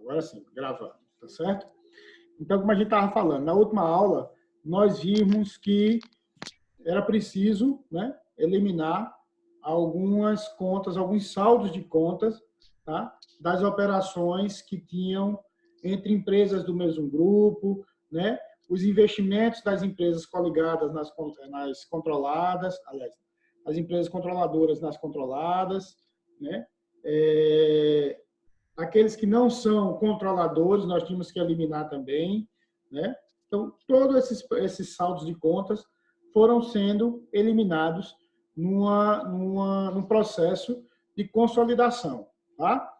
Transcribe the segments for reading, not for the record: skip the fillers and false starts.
Agora sim, gravando, tá certo? Então, como a gente estava falando, na última aula, nós vimos que era preciso, né, eliminar algumas contas, alguns saldos de contas, tá, das operações que tinham entre empresas do mesmo grupo, né, os investimentos das empresas coligadas nas controladas, aliás, as empresas controladoras nas controladas, né, aqueles que não são controladores, nós tínhamos que eliminar também, né? Então, todos esses saldos de contas foram sendo eliminados num processo de consolidação, tá?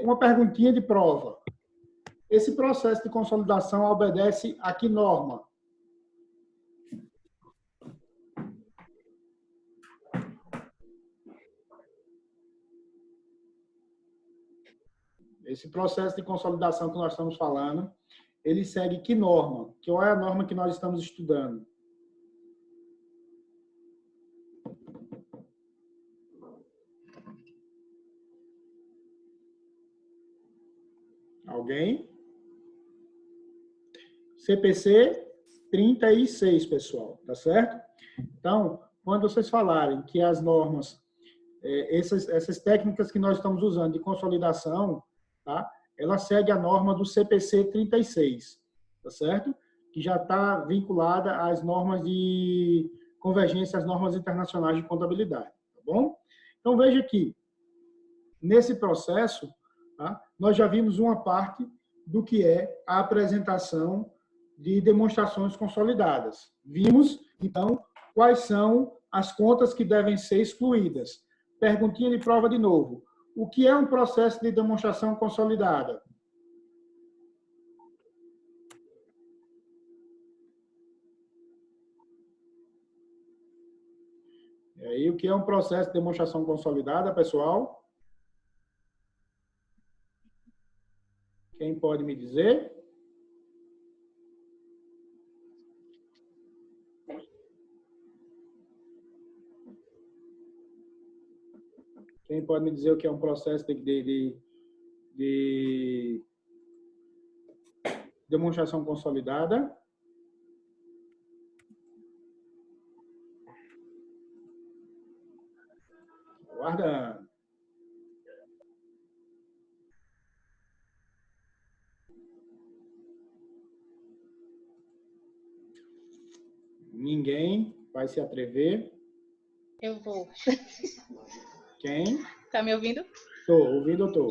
Uma perguntinha de prova. Esse processo de consolidação obedece a que norma? Esse processo de consolidação que nós estamos falando, ele segue que norma? Qual é a norma que nós estamos estudando? Alguém? CPC 36, pessoal, tá certo? Então, quando vocês falarem que as normas, essas técnicas que nós estamos usando de consolidação, tá? Ela segue a norma do CPC 36, tá certo? Que já está vinculada às normas de convergência, às normas internacionais de contabilidade, tá bom? Então, veja aqui, nesse processo, tá? Nós já vimos uma parte do que é a apresentação de demonstrações consolidadas. Vimos, então, quais são as contas que devem ser excluídas. Perguntinha de prova de novo. O que é um processo de demonstração consolidada? E aí, o que é um processo de demonstração consolidada, pessoal? Quem pode me dizer? Quem pode me dizer o que é um processo de demonstração consolidada? Aguardando. Ninguém vai se atrever. Eu vou. Quem? Tá me ouvindo? Estou, ouvindo, estou.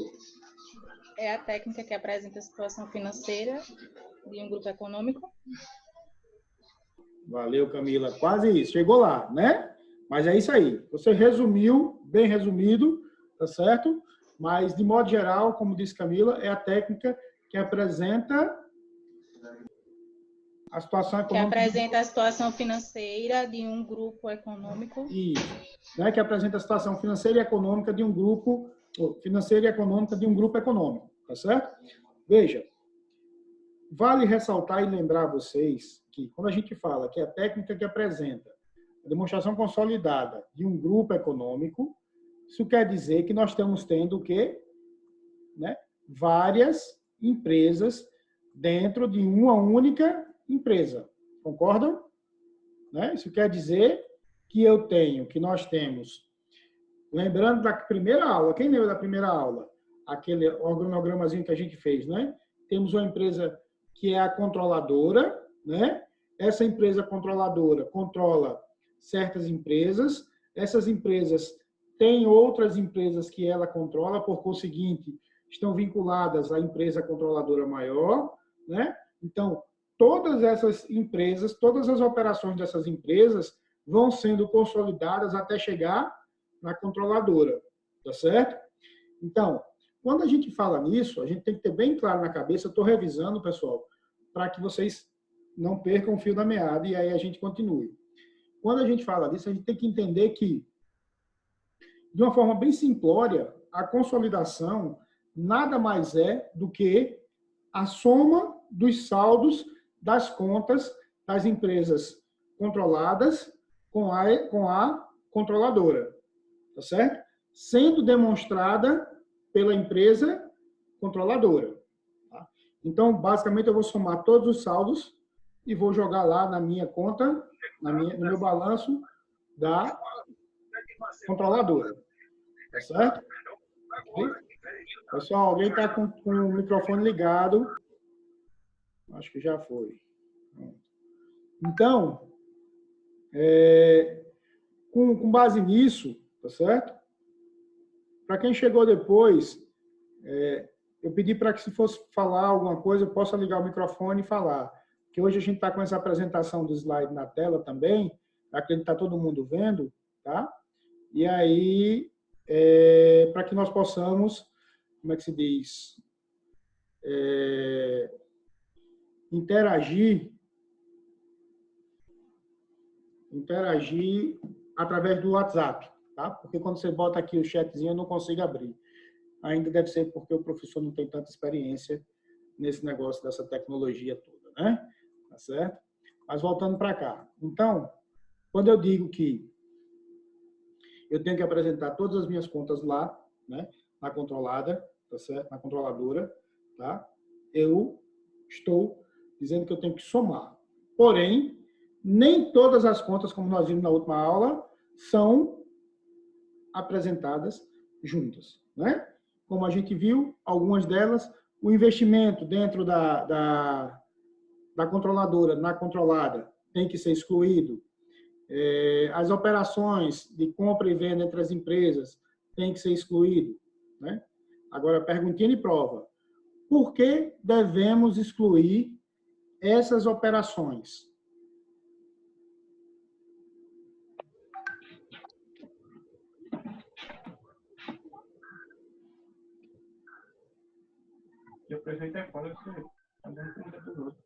É a técnica que apresenta a situação financeira de um grupo econômico. Valeu, Camila. Quase isso. Chegou lá, né? Mas é isso aí. Você resumiu, bem resumido, tá certo? Mas, de modo geral, como disse Camila, é a técnica que apresenta a situação econômica. Que apresenta a situação financeira de um grupo econômico. Isso. Né? Que apresenta a situação financeira e econômica de um grupo, financeira e econômica de um grupo econômico, tá certo? Veja, vale ressaltar e lembrar vocês que, quando a gente fala que é a técnica que apresenta a demonstração consolidada de um grupo econômico, isso quer dizer que nós estamos tendo o quê? Né? Várias empresas dentro de uma única empresa. Concordam? Né? Isso quer dizer que nós temos, lembrando da primeira aula, quem lembra da primeira aula? Aquele organogramazinho que a gente fez, né? Temos uma empresa que é a controladora, né? Essa empresa controladora controla certas empresas, essas empresas têm outras empresas que ela controla, por conseguinte, estão vinculadas à empresa controladora maior, né? Então, todas essas empresas, todas as operações dessas empresas vão sendo consolidadas até chegar na controladora, tá certo? Então, quando a gente fala nisso, a gente tem que ter bem claro na cabeça, eu estou revisando, pessoal, para que vocês não percam o fio da meada e aí a gente continue. Quando a gente fala disso, a gente tem que entender que, de uma forma bem simplória, a consolidação nada mais é do que a soma dos saldos das contas das empresas controladas com a controladora, tá certo? Sendo demonstrada pela empresa controladora. Tá? Então, basicamente, eu vou somar todos os saldos e vou jogar lá na minha conta, no meu balanço da controladora. Tá certo? Okay? Pessoal, alguém está com o microfone ligado? Acho que já foi. Então, com base nisso, tá certo? Para quem chegou depois, eu pedi para que, se fosse falar alguma coisa, eu possa ligar o microfone e falar. Porque hoje a gente está com essa apresentação do slide na tela também, acredito que está todo mundo vendo, tá? E aí, para que nós possamos, como é que se diz? Interagir através do WhatsApp, tá? Porque quando você bota aqui o chatzinho, eu não consigo abrir. Ainda deve ser porque o professor não tem tanta experiência nesse negócio dessa tecnologia toda, né? Tá certo? Mas voltando para cá. Então, quando eu digo que eu tenho que apresentar todas as minhas contas lá, né? Na controlada, tá certo? Na controladora, tá? Eu estou dizendo que eu tenho que somar. Porém, nem todas as contas, como nós vimos na última aula, são apresentadas juntas, né? Como a gente viu, algumas delas, o investimento dentro da controladora, na controlada, tem que ser excluído. As operações de compra e venda entre as empresas tem que ser excluído, né? Agora, perguntinha de prova. Por que devemos excluir essas operações? Eu prefeito é fora você andando com dos outros.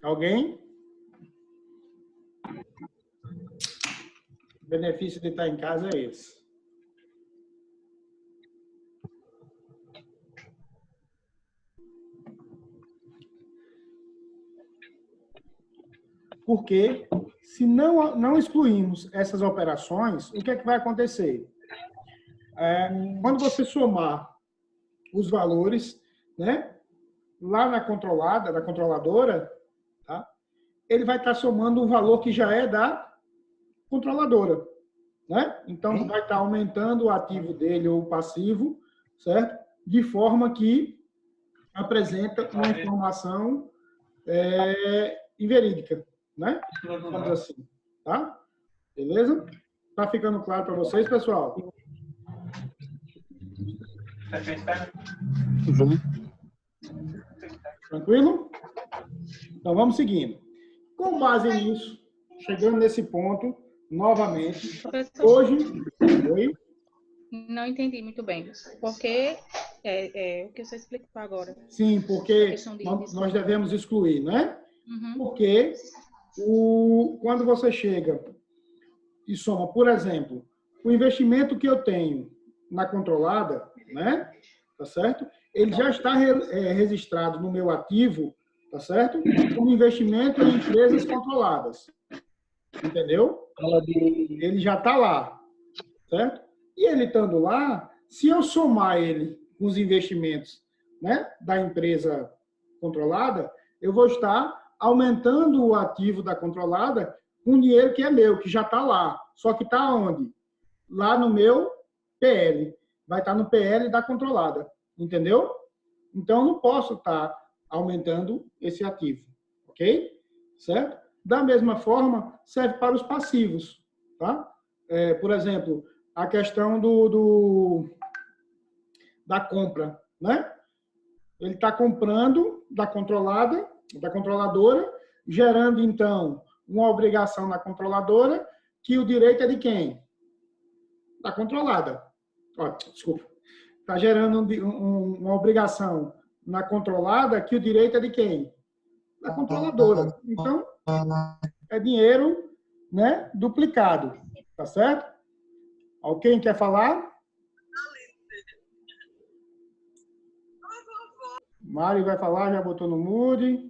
Alguém? O benefício de estar em casa é esse. Porque, se não excluirmos essas operações, o que é que vai acontecer? Quando você somar os valores, né, lá na controladora, tá, ele vai estar somando um valor que já é da controladora, né? Então, vai estar aumentando o ativo dele ou o passivo, certo? De forma que apresenta uma informação inverídica, né? Vamos assim, tá? Beleza? Tá ficando claro para vocês, pessoal? Tranquilo? Então, vamos seguindo. Com base nisso, chegando nesse ponto, novamente, Professor, hoje... Oi? não entendi muito bem. Porque o que você explicou agora. Sim, porque questão de nós devemos excluir, né? Uhum. Porque quando você chega e soma, por exemplo, o investimento que eu tenho na controlada, né? Tá certo? Ele já está registrado no meu ativo, tá certo? Como investimento em empresas controladas. Entendeu? Ele já está lá, certo? E ele estando lá, se eu somar ele com os investimentos, né, da empresa controlada, eu vou estar aumentando o ativo da controlada com dinheiro que é meu, que já está lá. Só que está onde? Lá no meu PL. Vai estar no PL da controlada. Entendeu? Então, eu não posso estar aumentando esse ativo. Ok? Certo? Da mesma forma, serve para os passivos. Tá? Por exemplo, a questão da compra, né? Ele está comprando da controladora, gerando, então, uma obrigação na controladora, que o direito é de quem? Da controlada. Desculpa. Está gerando uma obrigação na controlada, que o direito é de quem? Da controladora. Então, é dinheiro, né, duplicado. Tá certo? Alguém quer falar? Mário vai falar, já botou no mude.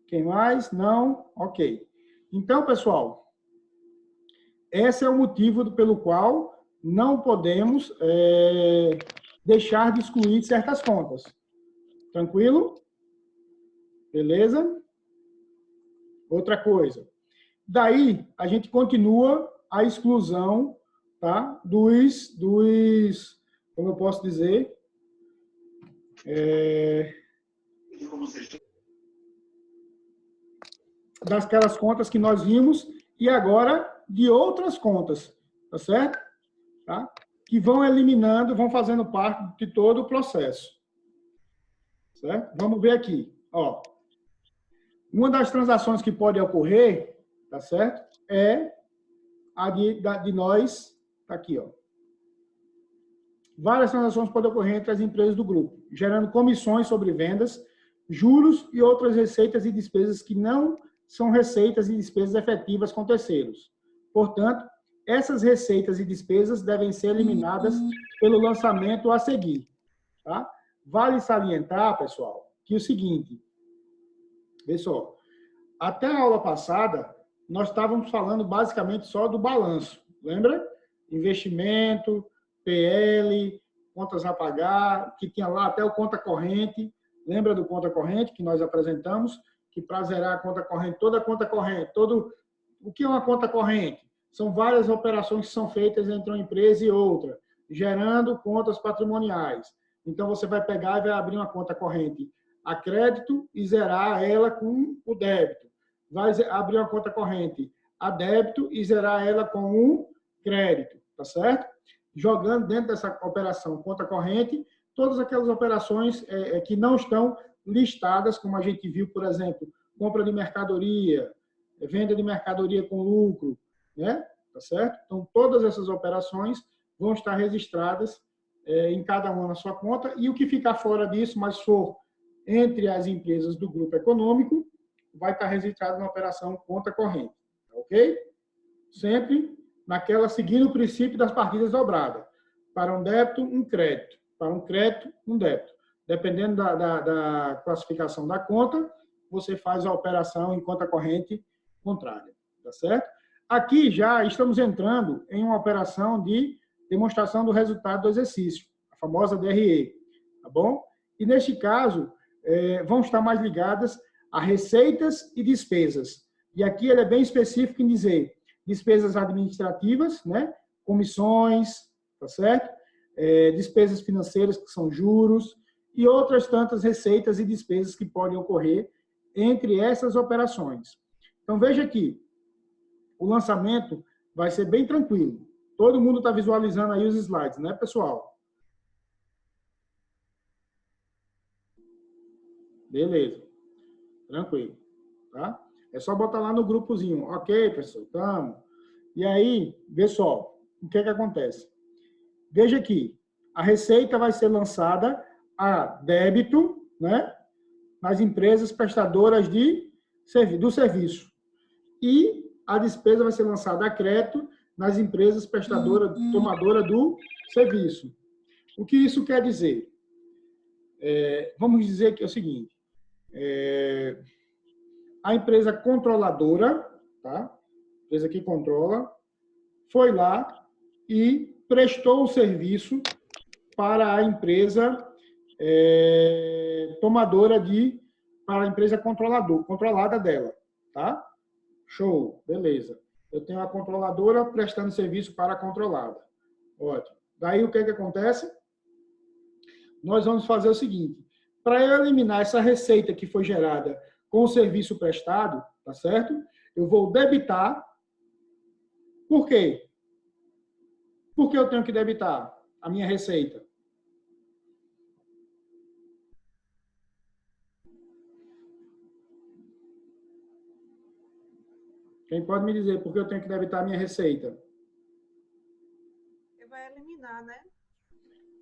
Quem mais? Não? Ok. Então, pessoal, esse é o motivo pelo qual não podemos deixar de excluir certas contas. Tranquilo? Beleza? Outra coisa. Daí, a gente continua a exclusão, tá? Como eu posso dizer, daquelas contas que nós vimos e agora de outras contas, tá certo? Tá? Que vão eliminando, vão fazendo parte de todo o processo. Certo? Vamos ver aqui. Ó. Uma das transações que pode ocorrer, tá certo? É a de nós, tá aqui, ó. Várias transações podem ocorrer entre as empresas do grupo, gerando comissões sobre vendas, juros e outras receitas e despesas que não são receitas e despesas efetivas com terceiros. Portanto, essas receitas e despesas devem ser eliminadas pelo lançamento a seguir. Tá? Vale salientar, pessoal, que o seguinte, vê só, até a aula passada, nós estávamos falando basicamente só do balanço, lembra? Investimento, PL, contas a pagar, que tinha lá até o conta corrente, lembra do conta corrente que nós apresentamos? Que para zerar a conta corrente, toda a conta corrente, o que é uma conta corrente? São várias operações que são feitas entre uma empresa e outra, gerando contas patrimoniais. Então, você vai pegar e vai abrir uma conta corrente a crédito e zerar ela com o débito. Vai abrir uma conta corrente a débito e zerar ela com o crédito, tá certo? Jogando dentro dessa operação conta corrente, todas aquelas operações que não estão listadas, como a gente viu, por exemplo, compra de mercadoria, venda de mercadoria com lucro, né? Tá certo? Então, todas essas operações vão estar registradas em cada uma na sua conta, e o que ficar fora disso, mas for entre as empresas do grupo econômico, vai estar registrado na operação conta corrente, ok? Sempre seguindo o princípio das partidas dobradas. Para um débito, um crédito. Para um crédito, um débito. Dependendo da classificação da conta, você faz a operação em conta corrente contrária, tá certo? Aqui já estamos entrando em uma operação de demonstração do resultado do exercício, a famosa DRE, tá bom? E neste caso, vão estar mais ligadas a receitas e despesas. E aqui ele é bem específico em dizer despesas administrativas, né? Comissões, tá certo? Despesas financeiras, que são juros, e outras tantas receitas e despesas que podem ocorrer entre essas operações. Então, veja aqui, o lançamento vai ser bem tranquilo. Todo mundo está visualizando aí os slides, né, pessoal? Beleza. Tranquilo. Tá? É só botar lá no grupozinho. Ok, pessoal, estamos. E aí, vê só, o que acontece? Veja aqui, a receita vai ser lançada a débito, né, nas empresas prestadoras do serviço. E a despesa vai ser lançada a crédito nas empresas prestadoras, tomadoras do serviço. O que isso quer dizer? Vamos dizer que é o seguinte, a empresa controladora, tá? A empresa que controla, foi lá e prestou o serviço para a empresa tomadora para a empresa controlada dela, tá? Show, beleza. Eu tenho a controladora prestando serviço para a controlada. Ótimo. Daí o que acontece? Nós vamos fazer o seguinte, para eu eliminar essa receita que foi gerada com o serviço prestado, tá certo? Eu vou debitar. Por quê? Por que eu tenho que debitar a minha receita? Quem pode me dizer por que eu tenho que debitar a minha receita? Você vai eliminar, né?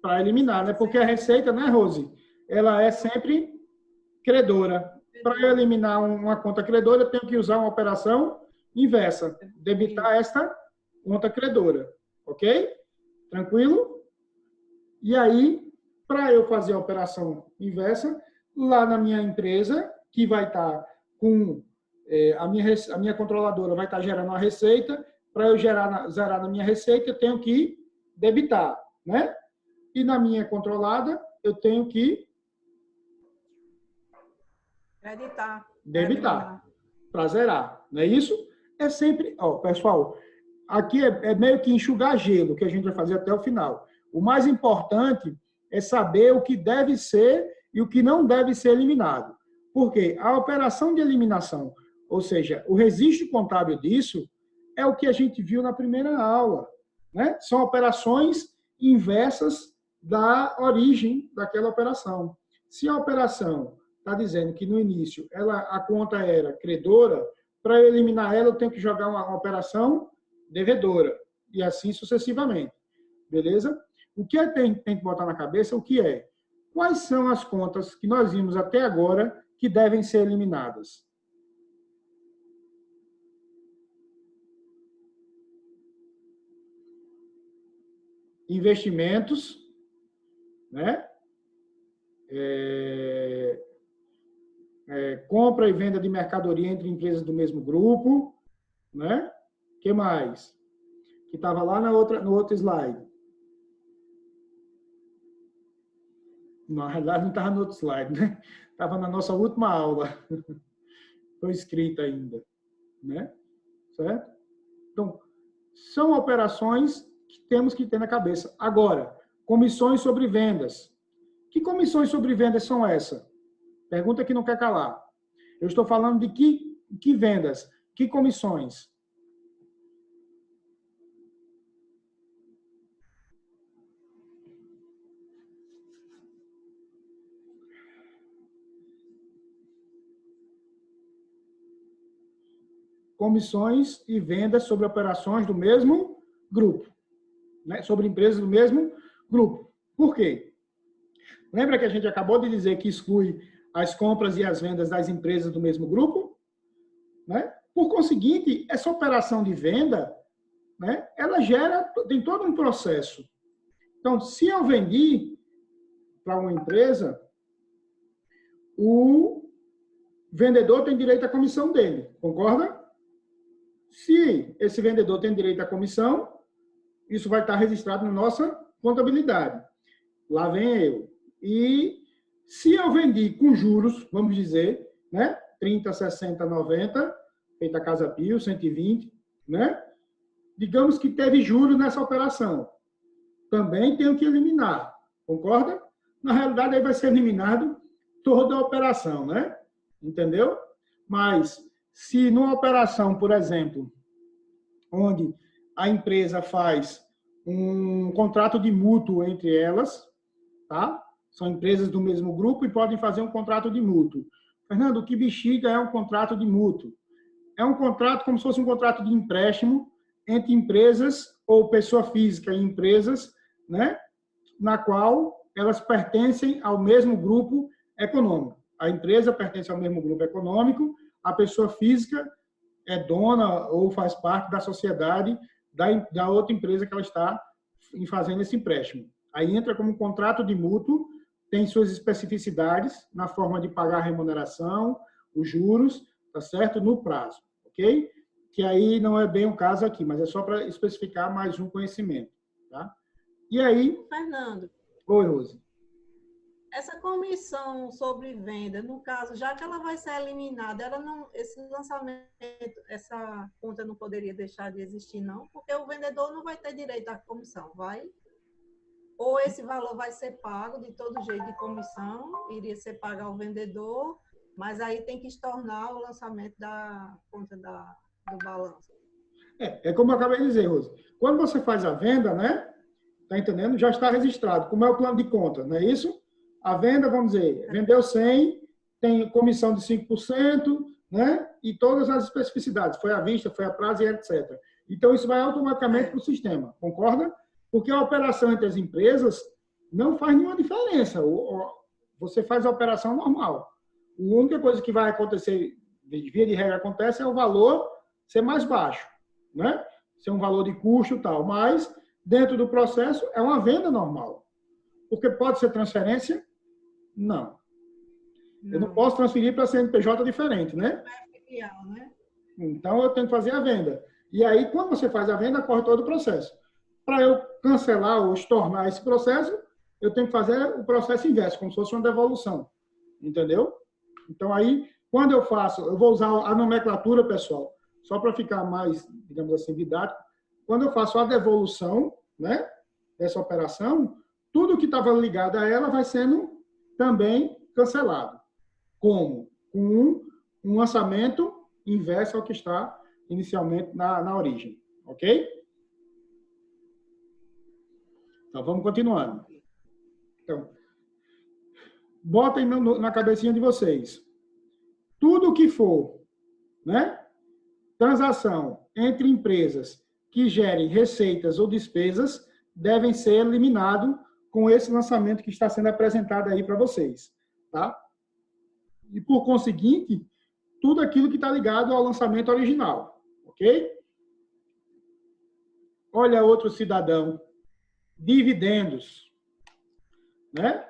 Para eliminar, né? Porque a receita, né, Rose? Ela é sempre credora. Para eu eliminar uma conta credora, eu tenho que usar uma operação inversa. Debitar esta conta credora. Ok? Tranquilo? E aí, para eu fazer a operação inversa, lá na minha empresa, que vai estar a minha controladora vai estar gerando uma receita, para eu zerar na minha receita, eu tenho que debitar, né? E na minha controlada, eu tenho que debitar para zerar, não é isso? É sempre, ó, pessoal, aqui é meio que enxugar gelo, que a gente vai fazer até o final. O mais importante é saber o que deve ser e o que não deve ser eliminado. Porque a operação de eliminação, ou seja, o registro contábil disso, é o que a gente viu na primeira aula, né? São operações inversas da origem daquela operação. Se a operação está dizendo que no início a conta era credora, para eu eliminar ela eu tenho que jogar uma operação devedora, e assim sucessivamente. Beleza? O que tem que botar na cabeça, o que é? Quais são as contas que nós vimos até agora que devem ser eliminadas? Investimentos, né? Compra e venda de mercadoria entre empresas do mesmo grupo, né? O que mais? Que estava lá no outro slide. Na realidade, não estava no outro slide, né? Estava na nossa última aula. Foi escrita ainda, né? Certo? Então, são operações que temos que ter na cabeça. Agora, comissões sobre vendas. Que comissões sobre vendas são essas? Pergunta que não quer calar. Eu estou falando de que vendas? Que comissões? Comissões e vendas sobre operações do mesmo grupo, né? Sobre empresas do mesmo grupo. Por quê? Lembra que a gente acabou de dizer que exclui as compras e as vendas das empresas do mesmo grupo? Né? Por conseguinte, essa operação de venda, né, ela tem todo um processo. Então, se eu vendi para uma empresa, o vendedor tem direito à comissão dele, concorda? Se esse vendedor tem direito à comissão, isso vai estar registrado na nossa contabilidade. Lá vem eu. E se eu vendi com juros, vamos dizer, né? 30, 60, 90, feita a Casa Pio, 120, né? Digamos que teve juros nessa operação. Também tenho que eliminar, concorda? Na realidade, aí vai ser eliminado toda a operação, né? Entendeu? Mas, se numa operação, por exemplo, onde a empresa faz um contrato de mútuo entre elas, tá? São empresas do mesmo grupo e podem fazer um contrato de mútuo. Fernando, o que bexiga é um contrato de mútuo? É um contrato como se fosse um contrato de empréstimo entre empresas ou pessoa física e empresas, né? Na qual elas pertencem ao mesmo grupo econômico. A empresa pertence ao mesmo grupo econômico, a pessoa física é dona ou faz parte da sociedade da outra empresa que ela está fazendo esse empréstimo. Aí entra como um contrato de mútuo, tem suas especificidades na forma de pagar a remuneração, os juros, tá certo? No prazo, ok? Que aí não é bem o caso aqui, mas é só para especificar mais um conhecimento, tá? E aí... Fernando. Oi, Rose. Essa comissão sobre venda, no caso, já que ela vai ser eliminada, ela não, esse lançamento, essa conta não poderia deixar de existir, não? Porque o vendedor não vai ter direito à comissão, vai? Ou esse valor vai ser pago de todo jeito de comissão, iria ser pago ao vendedor, mas aí tem que estornar o lançamento da conta do balanço. É como eu acabei de dizer, Rose. Quando você faz a venda, né? Tá entendendo? Já está registrado. Como é o plano de conta, não é isso? A venda, vamos dizer, vendeu 100, tem comissão de 5%, né? E todas as especificidades. Foi à vista, foi a prazo e etc. Então, isso vai automaticamente para o sistema. Concorda? Porque a operação entre as empresas não faz nenhuma diferença. Você faz a operação normal. A única coisa que vai acontecer, via de regra acontece, é o valor ser mais baixo, né? Ser um valor de custo e tal. Mas, dentro do processo, é uma venda normal. Porque pode ser transferência? Não. Eu não posso transferir para CNPJ diferente, né? É filial, né? Então, eu tenho que fazer a venda. E aí, quando você faz a venda, corre todo o processo. Para eu cancelar ou estornar esse processo, eu tenho que fazer o processo inverso, como se fosse uma devolução. Entendeu? Então, aí, quando eu faço, eu vou usar a nomenclatura, pessoal, só para ficar mais, digamos assim, didático. Quando eu faço a devolução, né, dessa operação, tudo que estava ligado a ela vai sendo também cancelado. Como? Com um lançamento inverso ao que está inicialmente na origem. Ok? Então, vamos continuando. Então, botem na cabecinha de vocês. Tudo que for, né, transação entre empresas que gerem receitas ou despesas devem ser eliminado com esse lançamento que está sendo apresentado aí para vocês, tá? E, por conseguinte, tudo aquilo que está ligado ao lançamento original, ok? Olha outro cidadão. Dividendos, né?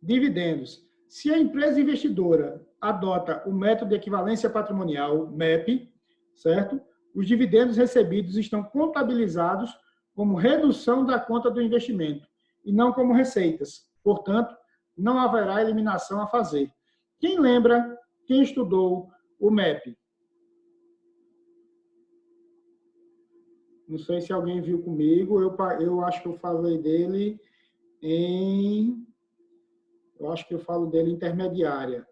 Dividendos. Se a empresa investidora adota o método de equivalência patrimonial, MEP, certo? Os dividendos recebidos estão contabilizados como redução da conta do investimento e não como receitas. Portanto, não haverá eliminação a fazer. Quem lembra, quem estudou o MEP? Não sei se alguém viu comigo, eu acho que eu falei dele em... Eu acho que eu falo dele intermediária.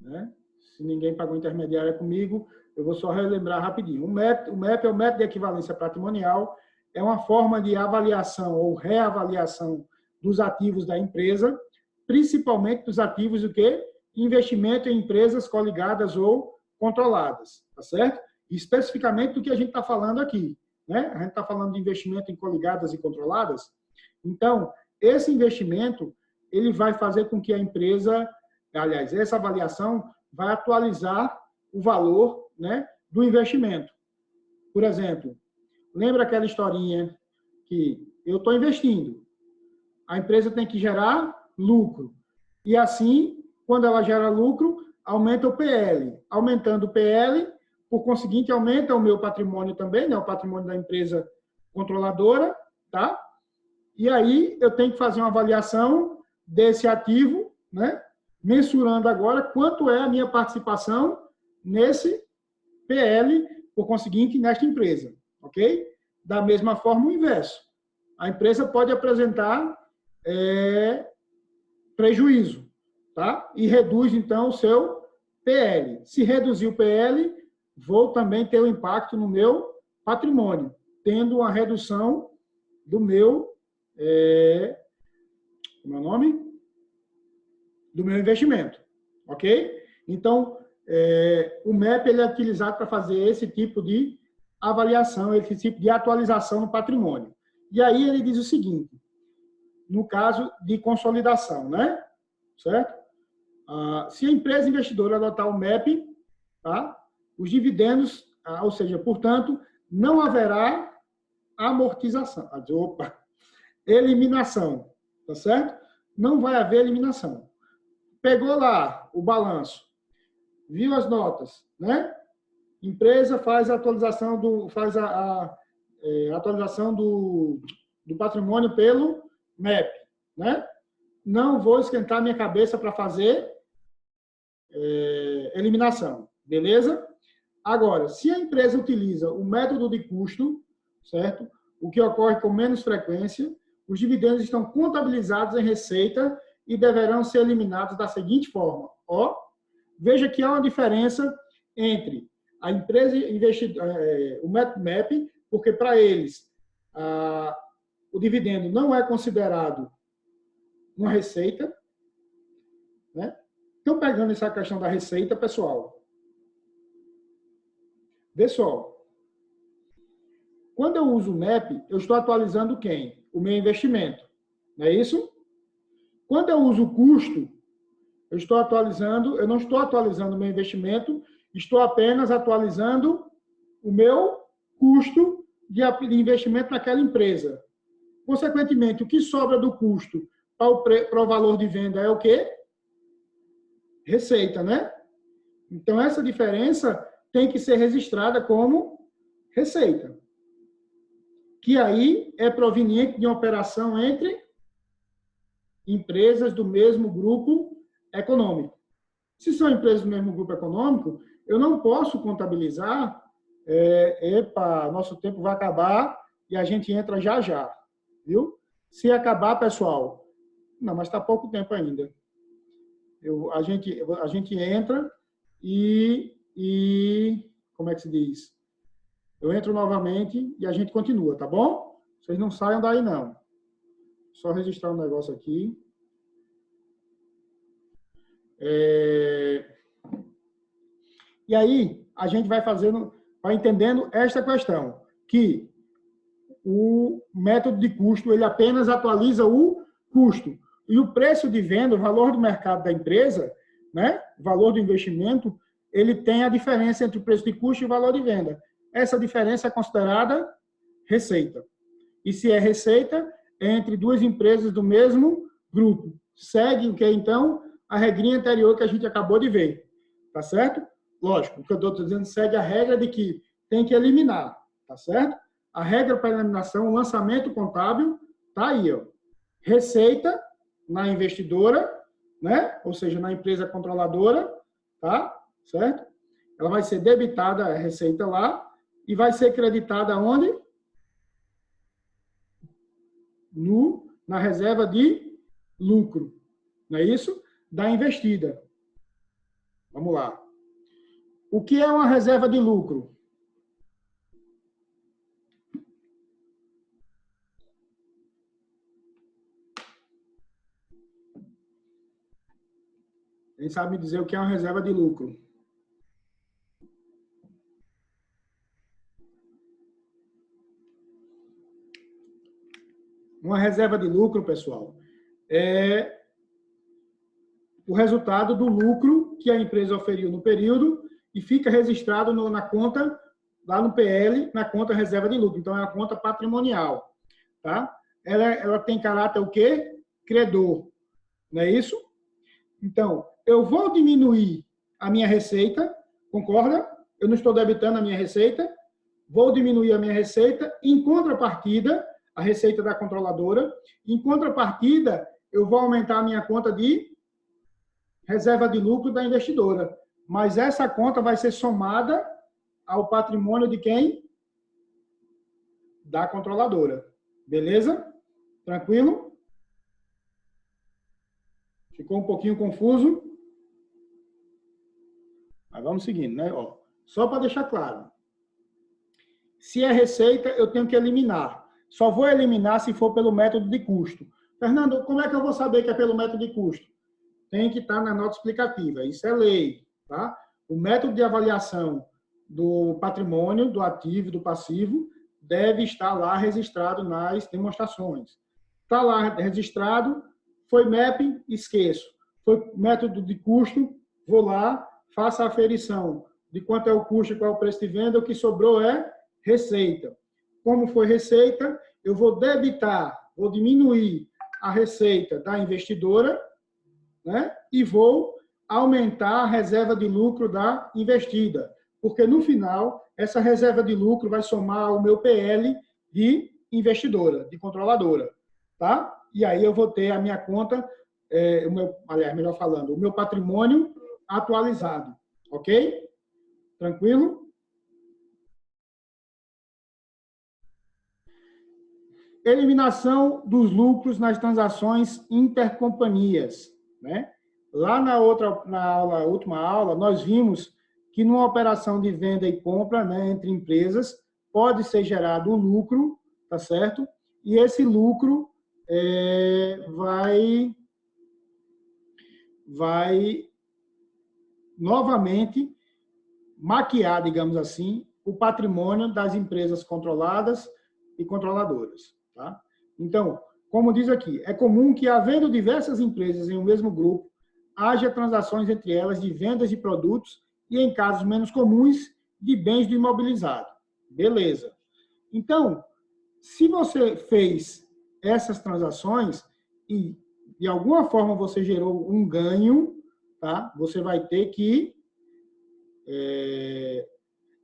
Né? Se ninguém pagou intermediária comigo, eu vou só relembrar rapidinho. O MEP é o método de equivalência patrimonial, é uma forma de avaliação ou reavaliação dos ativos da empresa, principalmente dos ativos do quê? Investimento em empresas coligadas ou controladas, tá certo? Especificamente do que a gente está falando aqui, né? A gente está falando de investimento em coligadas e controladas. Então, esse investimento, ele vai fazer com que a empresa, aliás, essa avaliação vai atualizar o valor, né, do investimento. Por exemplo, lembra aquela historinha que eu estou investindo, a empresa tem que gerar lucro. E assim, quando ela gera lucro, aumenta o PL. Aumentando o PL, por conseguinte, aumenta o meu patrimônio também, né, o patrimônio da empresa controladora, tá? E aí eu tenho que fazer uma avaliação desse ativo, né, mensurando agora quanto é a minha participação nesse PL, por conseguinte, nesta empresa, ok? Da mesma forma, o inverso. A empresa pode apresentar prejuízo, tá? E reduz, então, o seu PL. Se reduzir o PL, vou também ter um impacto no meu patrimônio, tendo uma redução do meu, como é o nome? Do meu investimento, ok? Então, o MEP ele é utilizado para fazer esse tipo de avaliação, esse tipo de atualização no patrimônio. E aí ele diz o seguinte, no caso de consolidação, né? Certo? Se a empresa investidora adotar o MEP, tá? Os dividendos, ou seja, portanto, não haverá amortização. Eliminação, tá certo? Não vai haver eliminação. Pegou lá o balanço, viu as notas, né? Empresa faz a atualização atualização do patrimônio pelo MEP, né? Não vou esquentar minha cabeça para fazer eliminação, beleza? Agora, se a empresa utiliza o método de custo, certo? O que ocorre com menos frequência, os dividendos estão contabilizados em receita e deverão ser eliminados da seguinte forma. Ó, veja que há uma diferença entre a empresa investidora, o método MEP, porque para eles o dividendo não é considerado uma receita, né? Então, pegando essa questão da receita, pessoal, vê só. Quando eu uso o MEP, eu estou atualizando quem? O meu investimento. Não é isso? Quando eu uso o custo, eu não estou atualizando o meu investimento, estou apenas atualizando o meu custo de investimento naquela empresa. Consequentemente, o que sobra do custo para o valor de venda é o quê? receita, né? Então, essa diferença tem que ser registrada como receita, que aí é proveniente de uma operação entre empresas do mesmo grupo econômico. Se são empresas do mesmo grupo econômico, eu não posso contabilizar, nosso tempo vai acabar e a gente entra já já, viu? Se acabar, pessoal, não, mas está pouco tempo ainda. A gente entra e como é que se diz? Eu entro novamente e a gente continua, tá bom? Vocês não saiam daí, não. Só registrar um negócio aqui. E aí, a gente vai entendendo esta questão, que o método de custo, ele apenas atualiza o custo. E o preço de venda, o valor do mercado da empresa, né, o valor do investimento, ele tem a diferença entre o preço de custo e o valor de venda. Essa diferença é considerada receita. E se é receita, é entre duas empresas do mesmo grupo. Segue o que, então? A regrinha anterior que a gente acabou de ver. Tá certo? Lógico, o que eu estou dizendo segue a regra de que tem que eliminar. Tá certo? A regra para eliminação, o lançamento contábil, tá aí, ó. Receita na investidora, né? Ou seja, na empresa controladora, tá? Certo? Ela vai ser debitada a receita lá e vai ser creditada onde? Na reserva de lucro. Não é isso? Da investida. Vamos lá. O que é uma reserva de lucro? Quem sabe me dizer o que é uma reserva de lucro? Uma reserva de lucro, pessoal, é o resultado do lucro que a empresa oferiu no período e fica registrado na conta, lá no PL, na conta reserva de lucro. Então, é uma conta patrimonial. Tá? Ela tem caráter o quê? Credor. Não é isso? Então, eu vou diminuir a minha receita, concorda? Eu não estou debitando a minha receita, vou diminuir a minha receita, em contrapartida, a receita da controladora, em contrapartida, eu vou aumentar a minha conta de reserva de lucro da investidora. Mas essa conta vai ser somada ao patrimônio de quem? Da controladora. Beleza? Tranquilo? Ficou um pouquinho confuso? Mas vamos seguindo, né? Ó, só para deixar claro. Se é receita, eu tenho que eliminar. Só vou eliminar se for pelo método de custo. Fernando, como é que eu vou saber que é pelo método de custo? Tem que estar na nota explicativa. Isso é lei, tá? O método de avaliação do patrimônio, do ativo, do passivo, deve estar lá registrado nas demonstrações. Está lá registrado, foi mapping, esqueço. Foi método de custo, vou lá, faço a aferição de quanto é o custo e qual é o preço de venda, o que sobrou é receita. Como foi receita, eu vou debitar, vou diminuir a receita da investidora, né? E vou aumentar a reserva de lucro da investida. Porque, no final, essa reserva de lucro vai somar ao meu PL de investidora, de controladora. Tá? E aí eu vou ter a minha conta, melhor falando, o meu patrimônio atualizado. Ok? Tranquilo? Eliminação dos lucros nas transações intercompanhias. Né? Lá na última aula, nós vimos que numa operação de venda e compra, né, entre empresas, pode ser gerado o lucro, tá certo? E esse lucro vai novamente maquiar, digamos assim, o patrimônio das empresas controladas e controladoras. Tá? Então, como diz aqui, é comum que, havendo diversas empresas em um mesmo grupo, haja transações entre elas de vendas de produtos e, em casos menos comuns, de bens do imobilizado. Beleza. Então, se você fez essas transações e, de alguma forma, você gerou um ganho, tá? Você vai ter que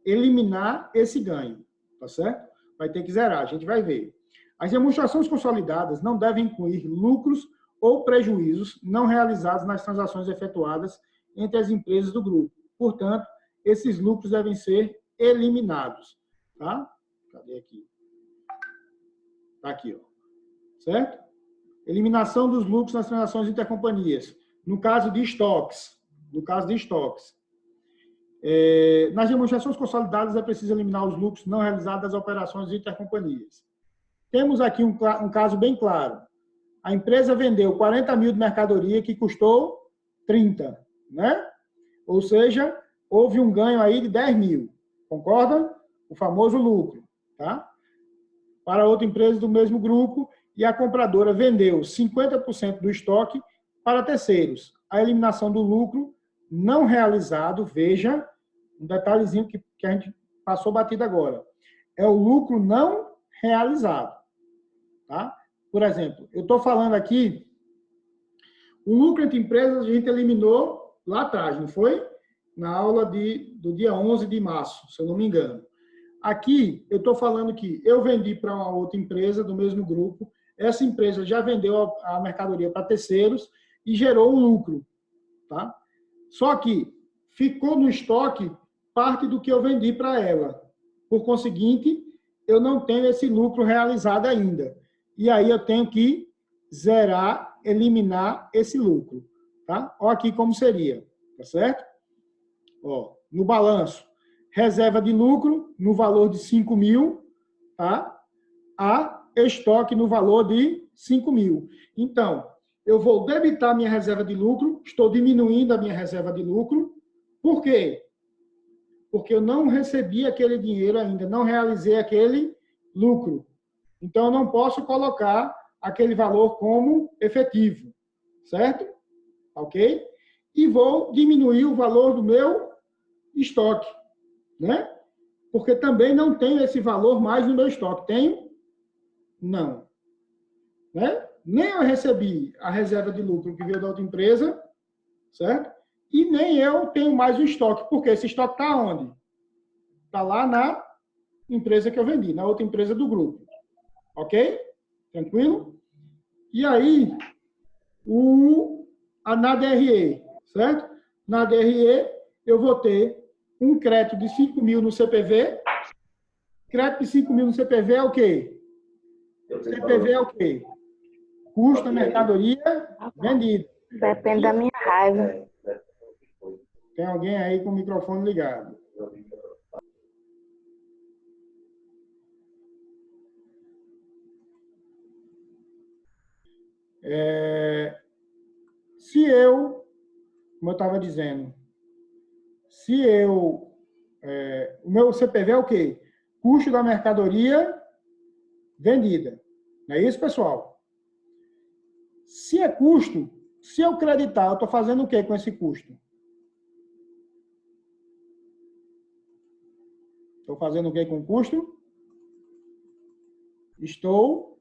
eliminar esse ganho, tá certo? Vai ter que zerar, a gente vai ver. As demonstrações consolidadas não devem incluir lucros ou prejuízos não realizados nas transações efetuadas entre as empresas do grupo. Portanto, esses lucros devem ser eliminados, tá? Cadê aqui? Tá aqui, ó. Certo? Eliminação dos lucros nas transações intercompanias. No caso de estoques. Nas demonstrações consolidadas é preciso eliminar os lucros não realizados das operações intercompanias. Temos aqui um caso bem claro. A empresa vendeu 40 mil de mercadoria que custou 30, né? Ou seja, houve um ganho aí de 10 mil. Concorda? O famoso lucro, tá? Para outra empresa do mesmo grupo, e a compradora vendeu 50% do estoque para terceiros. A eliminação do lucro não realizado, veja, um detalhezinho que a gente passou batido agora, é o lucro não realizado. Tá? Por exemplo, eu estou falando aqui, o lucro entre empresas a gente eliminou lá atrás, não foi? Na aula do dia 11 de março, se eu não me engano. Aqui, eu estou falando que eu vendi para uma outra empresa do mesmo grupo, essa empresa já vendeu a mercadoria para terceiros e gerou um lucro. Tá? Só que ficou no estoque parte do que eu vendi para ela. Por conseguinte, eu não tenho esse lucro realizado ainda. E aí eu tenho que zerar, eliminar esse lucro. Tá? Olha aqui como seria. Tá certo? Ó, no balanço, reserva de lucro no valor de 5 mil, tá? A estoque no valor de 5 mil. Então, eu vou debitar minha reserva de lucro, estou diminuindo a minha reserva de lucro. Por quê? Porque eu não recebi aquele dinheiro ainda, não realizei aquele lucro. Então, eu não posso colocar aquele valor como efetivo, certo? Ok? E vou diminuir o valor do meu estoque, né? Porque também não tenho esse valor mais no meu estoque. Tenho? Não. Né? Nem eu recebi a reserva de lucro que veio da outra empresa, certo? E nem eu tenho mais o estoque. Porque esse estoque está onde? Está lá na empresa que eu vendi, na outra empresa do grupo. Ok? Tranquilo? E aí, na DRE, certo? Na DRE, eu vou ter um crédito de 5 mil no CPV. Crédito de 5 mil no CPV é o quê? CPV é o quê? Custo da mercadoria vendida. Depende da minha raiva. Tem alguém aí com o microfone ligado. Se eu, como eu estava dizendo, o meu CPV é o quê? Custo da mercadoria vendida. Não é isso, pessoal? Se é custo, se eu creditar, eu estou fazendo o quê com esse custo? Estou fazendo o quê com o custo? Estou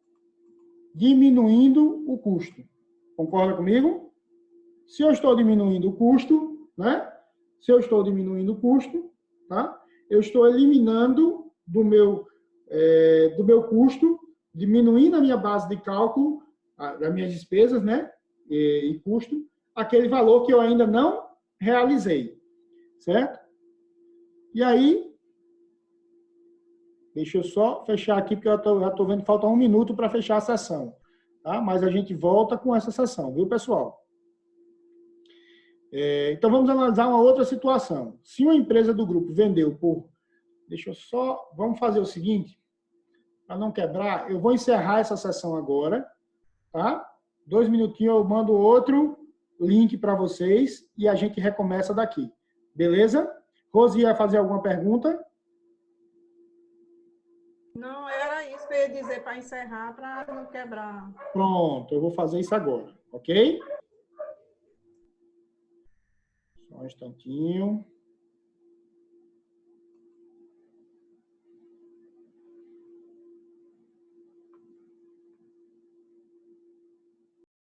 diminuindo o custo. Concorda comigo? Se eu estou diminuindo o custo, né? Se eu estou diminuindo o custo, tá? Eu estou eliminando do meu custo, diminuindo a minha base de cálculo, das minhas despesas, né? E custo, aquele valor que eu ainda não realizei. Certo? E aí, deixa eu só fechar aqui, porque eu já estou vendo que falta 1 minuto para fechar a sessão. Tá? Mas a gente volta com essa sessão, viu, pessoal? Então, vamos analisar uma outra situação. Se uma empresa do grupo vendeu por... Vamos fazer o seguinte, para não quebrar, eu vou encerrar essa sessão agora, tá? 2 minutinhos eu mando outro link para vocês e a gente recomeça daqui. Beleza? Rosi, ia fazer alguma pergunta? Não, era isso que eu ia dizer para encerrar, para não quebrar. Pronto, eu vou fazer isso agora, ok? Só um instantinho.